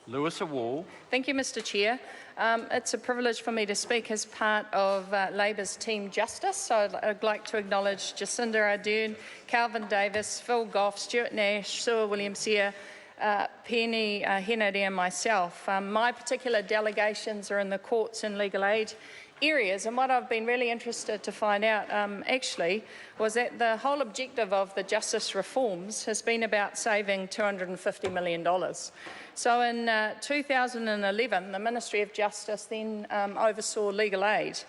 Lewis Wall. Thank you, Mr Chair. It's a privilege for me to speak as part of Labour's Team Justice. So I'd like to acknowledge Jacinda Ardern, Calvin Davis, Phil Goff, Stuart Nash, Sue Williams-Here, Penny Hennady and myself. My particular delegations are in the courts and legal aid areas, and what I've been really interested to find out actually was that the whole objective of the justice reforms has been about saving $250 million. So in 2011, the Ministry of Justice then oversaw legal aid.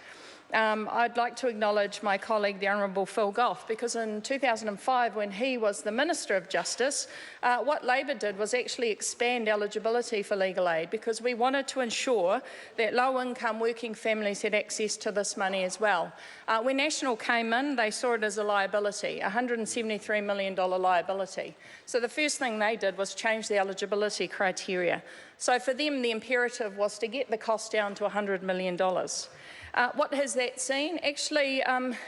I'd like to acknowledge my colleague, the Honourable Phil Goff, because in 2005, when he was the Minister of Justice, what Labor did was actually expand eligibility for legal aid, because we wanted to ensure that low-income working families had access to this money as well. When National came in, they saw it as a liability, a $173 million liability. So the first thing they did was change the eligibility criteria. So for them, the imperative was to get the cost down to $100 million. What has that seen? Actually,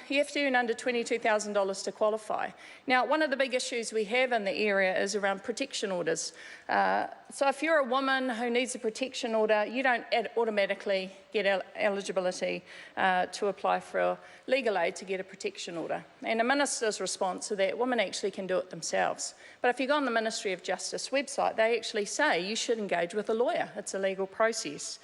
you have to earn under $22,000 to qualify. Now, one of the big issues we have in the area is around protection orders. So if you're a woman who needs a protection order, you don't automatically get eligibility to apply for legal aid to get a protection order. And the Minister's response to that, women actually can do it themselves. But if you go on the Ministry of Justice website, they actually say you should engage with a lawyer. It's a legal process.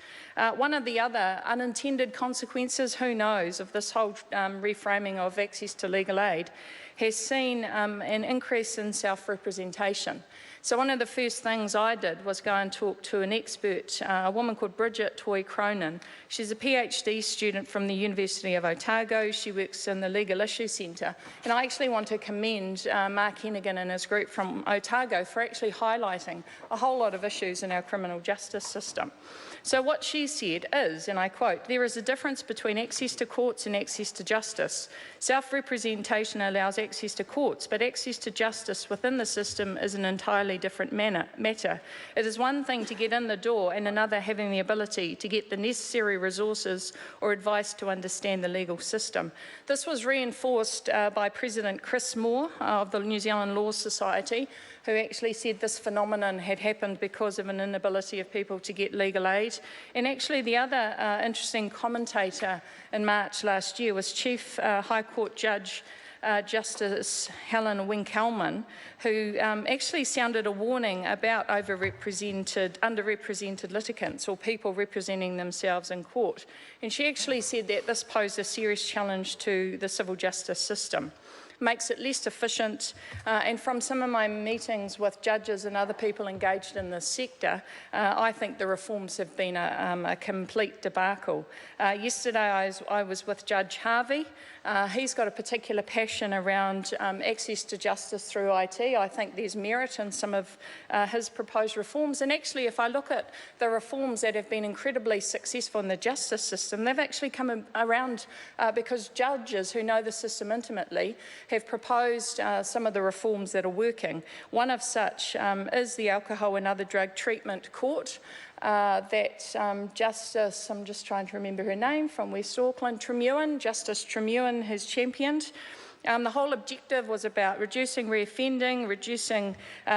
One of the other unintended consequences, who knows, of this whole reframing of access to legal aid has seen an increase in self-representation. So one of the first things I did was go and talk to an expert, a woman called Bridget Toy Cronin. She's a PhD student from the University of Otago. She works in the Legal Issue Centre. And I actually want to commend Mark Hennigan and his group from Otago for actually highlighting a whole lot of issues in our criminal justice system. So what she said is, and I quote, "There is a difference between access to courts and access to justice. Self-representation allows access to courts, but access to justice within the system is an entirely different matter. It is one thing to get in the door and another having the ability to get the necessary resources or advice to understand the legal system." This was reinforced by President Chris Moore of the New Zealand Law Society, who actually said this phenomenon had happened because of an inability of people to get legal aid. And actually the other interesting commentator in March last year was Chief High Court Judge Justice Helen Winkelman, who actually sounded a warning about underrepresented litigants or people representing themselves in court. And she actually said that this posed a serious challenge to the civil justice system, makes it less efficient, and from some of my meetings with judges and other people engaged in this sector, I think the reforms have been a complete debacle. Yesterday I was with Judge Harvey. He's got a particular passion around access to justice through IT. I think there's merit in some of his proposed reforms, and actually if I look at the reforms that have been incredibly successful in the justice system, they've actually come around because judges who know the system intimately have proposed some of the reforms that are working. One of such is the Alcohol and Other Drug Treatment Court that Justice, I'm just trying to remember her name, from West Auckland, Justice Tremewan has championed. The whole objective was about reducing reoffending, reducing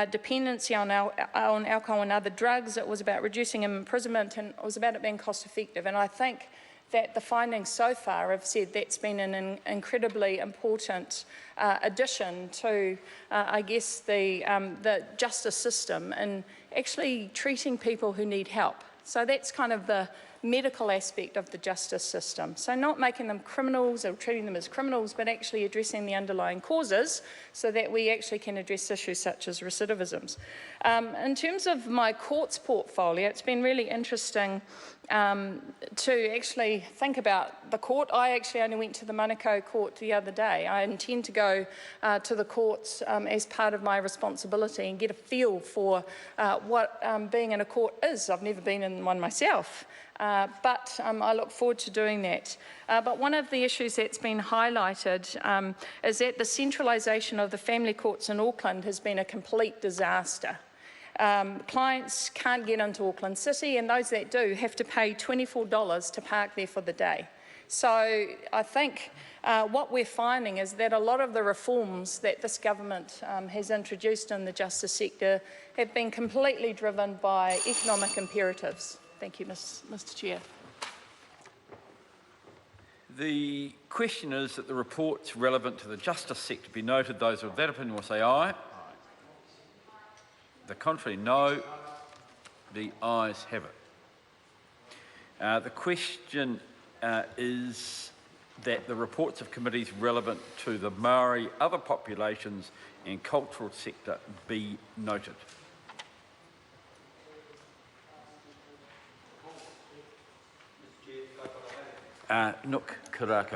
dependency on alcohol and other drugs. It was about reducing imprisonment, and it was about it being cost effective. And I think that the findings so far have said that's been an incredibly important addition to, I guess, the justice system and actually treating people who need help. So that's kind of the medical aspect of the justice system. So not making them criminals or treating them as criminals, but actually addressing the underlying causes so that we actually can address issues such as recidivisms. In terms of my courts portfolio, it's been really interesting to actually think about the court. I actually only went to the Manukau court the other day. I intend to go to the courts as part of my responsibility and get a feel for what being in a court is. I've never been in one myself. But I look forward to doing that. But one of the issues that's been highlighted is that the centralisation of the family courts in Auckland has been a complete disaster. Clients can't get into Auckland City, and those that do have to pay $24 to park there for the day. So I think what we're finding is that a lot of the reforms that this government has introduced in the justice sector have been completely driven by economic imperatives. Thank you, Mr. Chair. The question is that the reports relevant to the justice sector be noted. Those of that opinion will say aye. The contrary, no. The ayes have it. The question is that the reports of committees relevant to the Māori, other populations and cultural sector be noted. Nook Karaka.